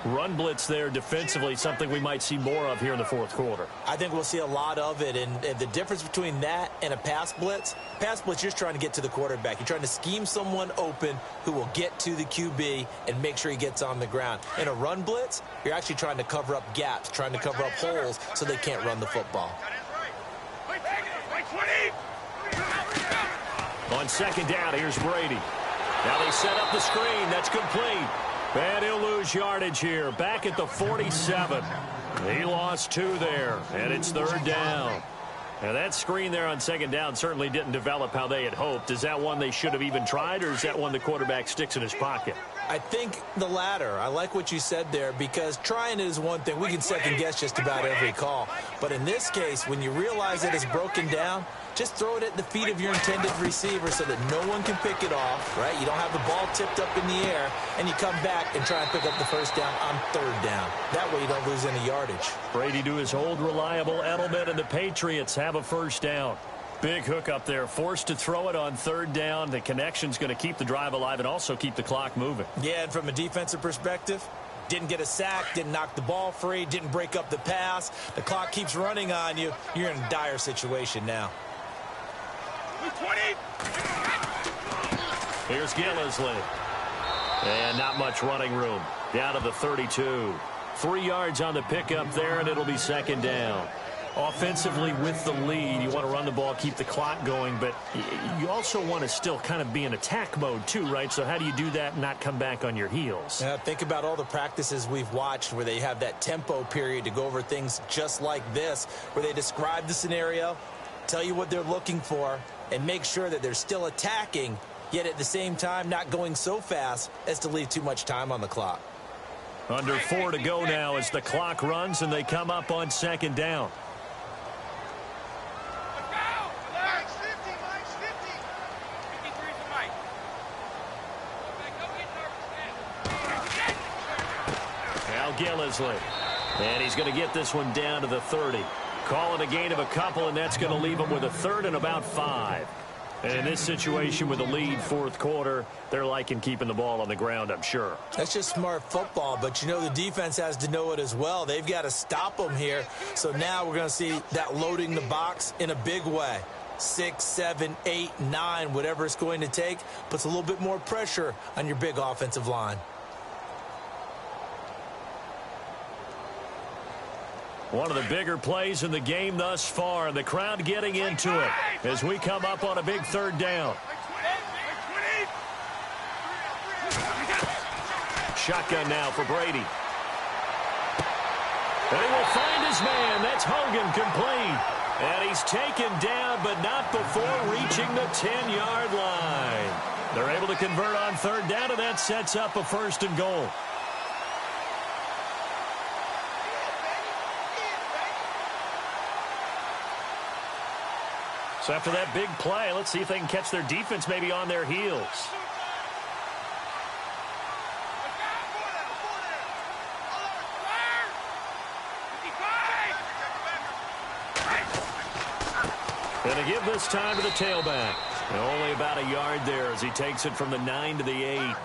Run blitz there defensively, something we might see more of here in the fourth quarter. I think we'll see a lot of it, and the difference between that and a pass blitz, you're just trying to get to the quarterback. You're trying to scheme someone open who will get to the QB and make sure he gets on the ground. In a run blitz, you're actually trying to cover up gaps, trying to cover up holes so they can't run the football. On 2nd down, here's Brady. Now they set up the screen. That's complete. And he'll lose yardage here. Back at the 47. He lost 2 there, and it's 3rd down. Now that screen there on 2nd down certainly didn't develop how they had hoped. Is that one they should have even tried, or is that one the quarterback sticks in his pocket? I think the latter. I like what you said there, because trying it is one thing. We can second guess just about every call. But in this case, when you realize that it's broken down, just throw it at the feet of your intended receiver so that no one can pick it off, right? You don't have the ball tipped up in the air, and you come back and try and pick up the 1st down on 3rd down. That way you don't lose any yardage. Brady to his old reliable Edelman, and the Patriots have a 1st down. Big hook up there, forced to throw it on 3rd down. The connection's going to keep the drive alive and also keep the clock moving. Yeah, and from a defensive perspective, didn't get a sack, didn't knock the ball free, didn't break up the pass. The clock keeps running on you. You're in a dire situation now. Here's Gillisley. And not much running room. Down to the 32. 3 yards on the pickup there, and it'll be 2nd down. Offensively with the lead, you want to run the ball, keep the clock going, but you also want to still kind of be in attack mode too, right? So how do you do that and not come back on your heels? Yeah, think about all the practices we've watched where they have that tempo period to go over things just like this, where they describe the scenario, tell you what they're looking for, and make sure that they're still attacking, yet at the same time not going so fast as to leave too much time on the clock. Under 4 to go now as the clock runs and they come up on 2nd down. Now Gillisley. And he's going to get this one down to the 30. Call it a gain of a couple, and that's going to leave him with a 3rd and about 5. And in this situation with the lead 4th quarter, they're liking keeping the ball on the ground, I'm sure. That's just smart football, but you know the defense has to know it as well. They've got to stop them here. So now we're going to see that loading the box in a big way. 6, 7, 8, 9, whatever it's going to take, puts a little bit more pressure on your big offensive line. One of the bigger plays in the game thus far, and the crowd getting into it as we come up on a big 3rd down. Shotgun now for Brady. And he will find his man. That's Hogan, complete. And he's taken down, but not before reaching the 10-yard line. They're able to convert on 3rd down, and that sets up a 1st and goal. So after that big play, let's see if they can catch their defense maybe on their heels. Going to give this time to the tailback. And only about a yard there as he takes it from the 9 to the 8.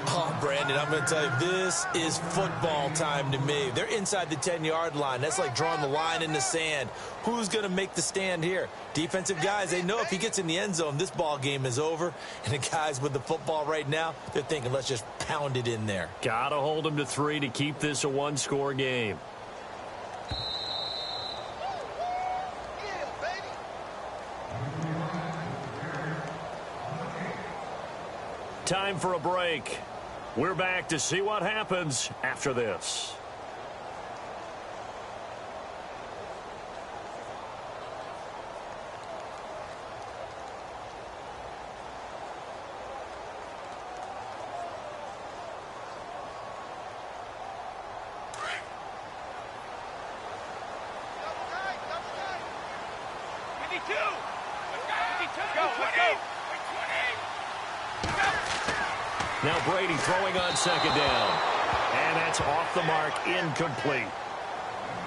Oh, Brandon, I'm going to tell you, this is football time to me. They're inside the 10-yard line. That's like drawing the line in the sand. Who's going to make the stand here? Defensive guys, they know if he gets in the end zone, this ball game is over. And the guys with the football right now, they're thinking, let's just pound it in there. Got to hold them to 3 to keep this a one-score game. Time for a break. We're back to see what happens after this. Now Brady throwing on 2nd down. And that's off the mark, incomplete.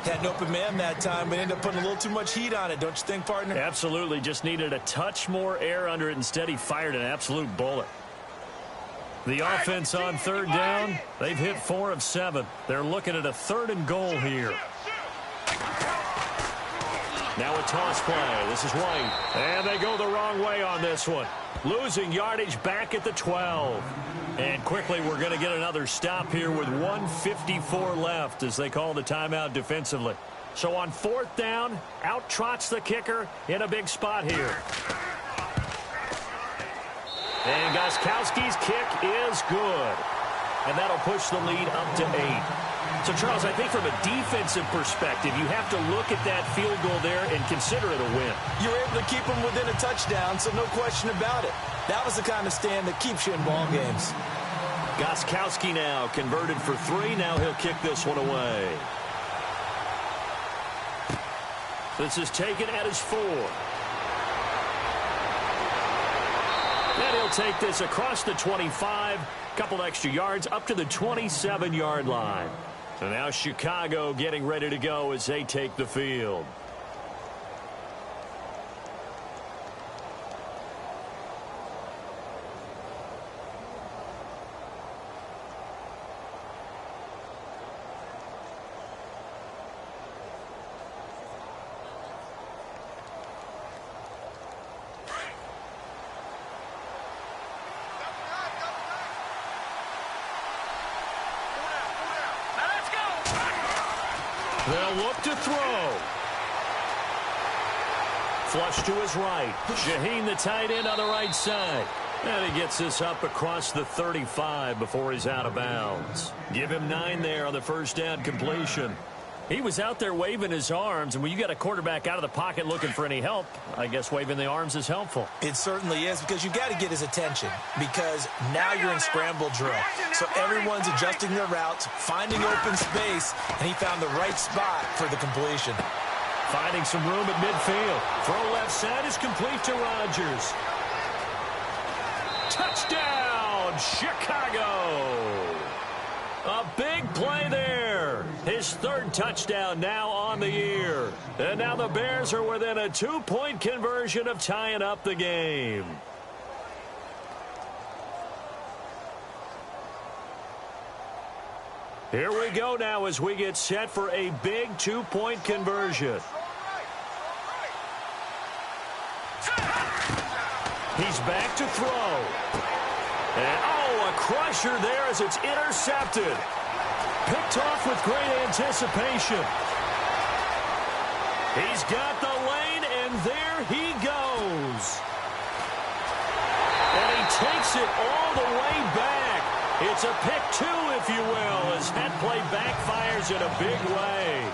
Had an open man that time, but ended up putting a little too much heat on it, don't you think, partner? Absolutely. Just needed a touch more air under it. Instead, he fired an absolute bullet. The offense on third down, they've hit 4 of 7. They're looking at a 3rd and goal here. Now a toss play. This is White. And they go the wrong way on this one. Losing yardage back at the 12. And quickly we're going to get another stop here with 1:54 left as they call the timeout defensively. So on 4th down, out trots the kicker in a big spot here. And Gostkowski's kick is good. And that'll push the lead up to 8. So, Charles, I think from a defensive perspective, you have to look at that field goal there and consider it a win. You're able to keep them within a touchdown, so no question about it. That was the kind of stand that keeps you in ball games. Gostkowski now converted for 3. Now he'll kick this one away. This is taken at his 4. And he'll take this across the 25. Couple extra yards up to the 27-yard line. And now Chicago getting ready to go as they take the field. They'll look to throw. Flush to his right. Shaheen, the tight end, on the right side. And he gets this up across the 35 before he's out of bounds. Give him 9 there on the first down completion. He was out there waving his arms, and when you got a quarterback out of the pocket looking for any help, I guess waving the arms is helpful. It certainly is, because you got to get his attention, because now you're in scramble drill. So everyone's adjusting their routes, finding open space, and he found the right spot for the completion. Finding some room at midfield. Throw left side is complete to Rodgers. Touchdown, Chicago! A big play there. His 3rd touchdown now on the year. And now the Bears are within a 2-point conversion of tying up the game. Here we go now as we get set for a big 2-point conversion. He's back to throw. And, oh, a crusher there as it's intercepted. Picked off with great anticipation. He's got the lane, and there he goes. And he takes it all the way back. It's a pick 2, if you will, as that play backfires in a big way.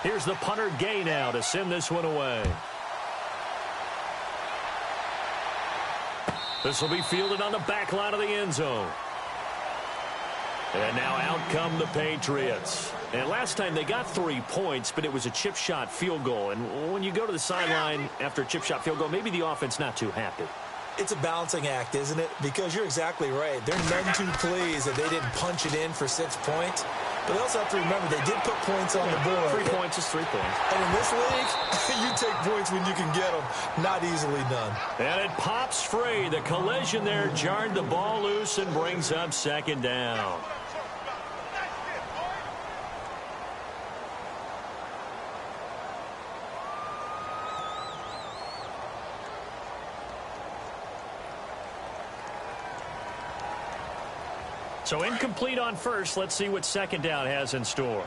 Here's the punter Gay now to send this one away. This will be fielded on the back line of the end zone. And now out come the Patriots. And last time they got 3 points, but it was a chip shot field goal. And when you go to the sideline after a chip shot field goal, maybe the offense not too happy. It's a balancing act, isn't it? Because you're exactly right. They're none too pleased that they didn't punch it in for 6 points. But they also have to remember they did put points on the board. 3 points is 3 points. And in this league, you take points when you can get them. Not easily done. And it pops free. The collision there jarred the ball loose and brings up 2nd down. So incomplete on first. Let's see what 2nd down has in store.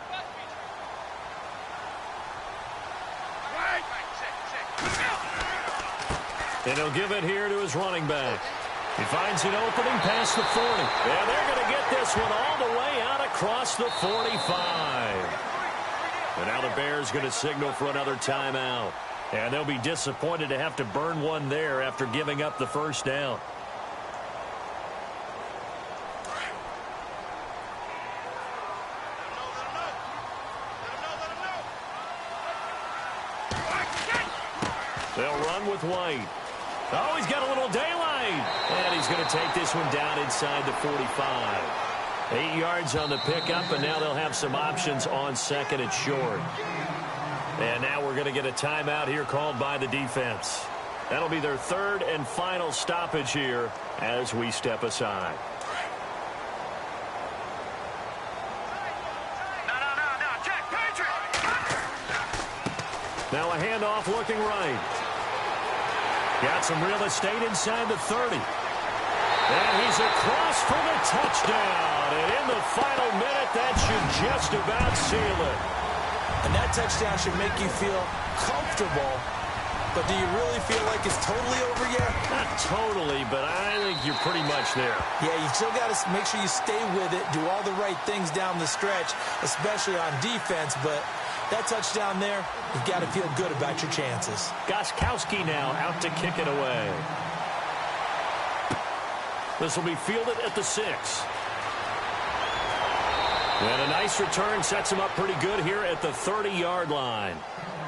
And he'll give it here to his running back. He finds an opening past the 40. And they're going to get this one all the way out across the 45. And now the Bears going to signal for another timeout. And they'll be disappointed to have to burn one there after giving up the first down. They'll run with White. Oh, he's got a little daylight. And he's going to take this one down inside the 45. 8 yards on the pickup, and now they'll have some options on second and short. And now we're going to get a timeout here called by the defense. That'll be their third and final stoppage here as we step aside. Now a handoff looking right. Got some real estate inside the 30. And he's across for the touchdown. And in the final minute, that should just about seal it. And that touchdown should make you feel comfortable. But do you really feel like it's totally over yet? Not totally, but I think you're pretty much there. Yeah, you still got to make sure you stay with it, do all the right things down the stretch, especially on defense. But that touchdown there, you've got to feel good about your chances. Gostkowski now out to kick it away. This will be fielded at the 6. And a nice return sets him up pretty good here at the 30-yard line.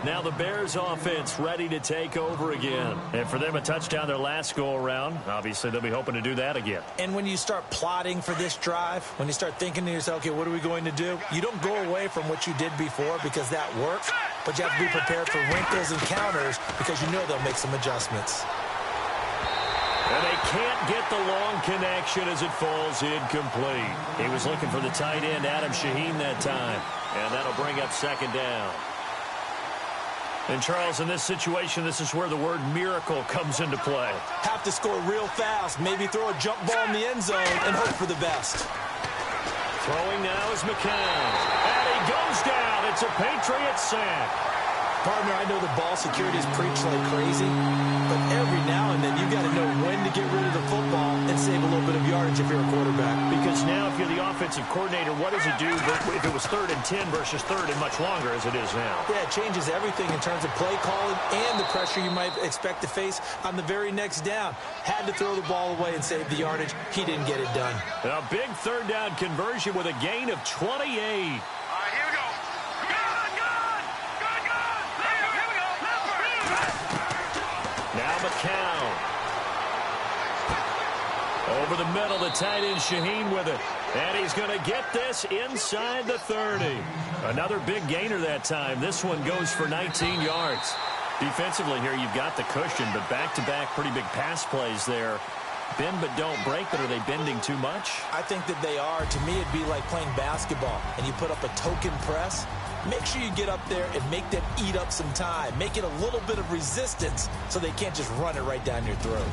Now the Bears offense ready to take over again. And for them, a touchdown their last go-around. Obviously, they'll be hoping to do that again. And when you start plotting for this drive, when you start thinking to yourself, okay, what are we going to do? You don't go away from what you did before because that works, but you have to be prepared for wrinkles and counters because you know they'll make some adjustments. And they can't get the long connection as it falls incomplete. He was looking for the tight end, Adam Shaheen, that time. And that'll bring up second down. And, Charles, in this situation, this is where the word miracle comes into play. Have to score real fast, maybe throw a jump ball in the end zone and hope for the best. Throwing now is McCown. And he goes down. It's a Patriot sack. Partner, I know the ball security is preached like crazy, but every now and then you got to know when to get rid of the football and save a little bit of yardage if you're a quarterback. Because now if you're the offensive coordinator, what does it do if it was 3rd and 10 versus 3rd and much longer as it is now? Yeah, it changes everything in terms of play calling and the pressure you might expect to face on the very next down. Had to throw the ball away and save the yardage. He didn't get it done. A big 3rd down conversion with a gain of 28. Now McCown. Over the middle, the tight end Shaheen with it. And he's going to get this inside the 30. Another big gainer that time. This one goes for 19 yards. Defensively here, you've got the cushion, but back-to-back pretty big pass plays there. Bend but don't break, but are they bending too much? I think that they are. To me, it'd be like playing basketball, and you put up a token press. Make sure you get up there and make them eat up some time. Make it a little bit of resistance so they can't just run it right down your throat.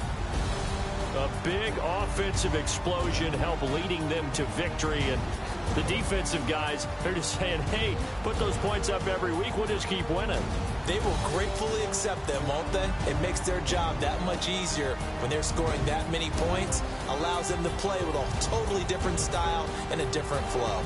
A big offensive explosion help leading them to victory. And the defensive guys, they're just saying, hey, put those points up every week. We'll just keep winning. They will gratefully accept them, won't they? It makes their job that much easier when they're scoring that many points. Allows them to play with a totally different style and a different flow.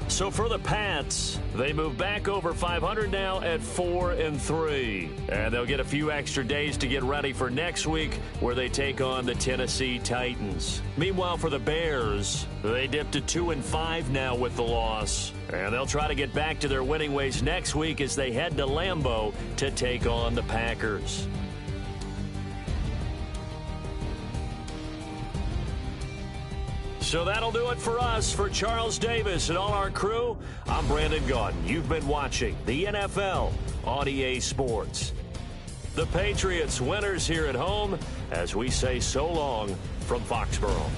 So for the Pats, they move back over 500 now at 4-3. And they'll get a few extra days to get ready for next week where they take on the Tennessee Titans. Meanwhile, for the Bears, they dip to 2-5 now with the loss. And they'll try to get back to their winning ways next week as they head to Lambeau to take on the Packers. So that'll do it for us. For Charles Davis and all our crew, I'm Brandon Gaudin. You've been watching the NFL on EA Sports. The Patriots winners here at home as we say so long from Foxborough.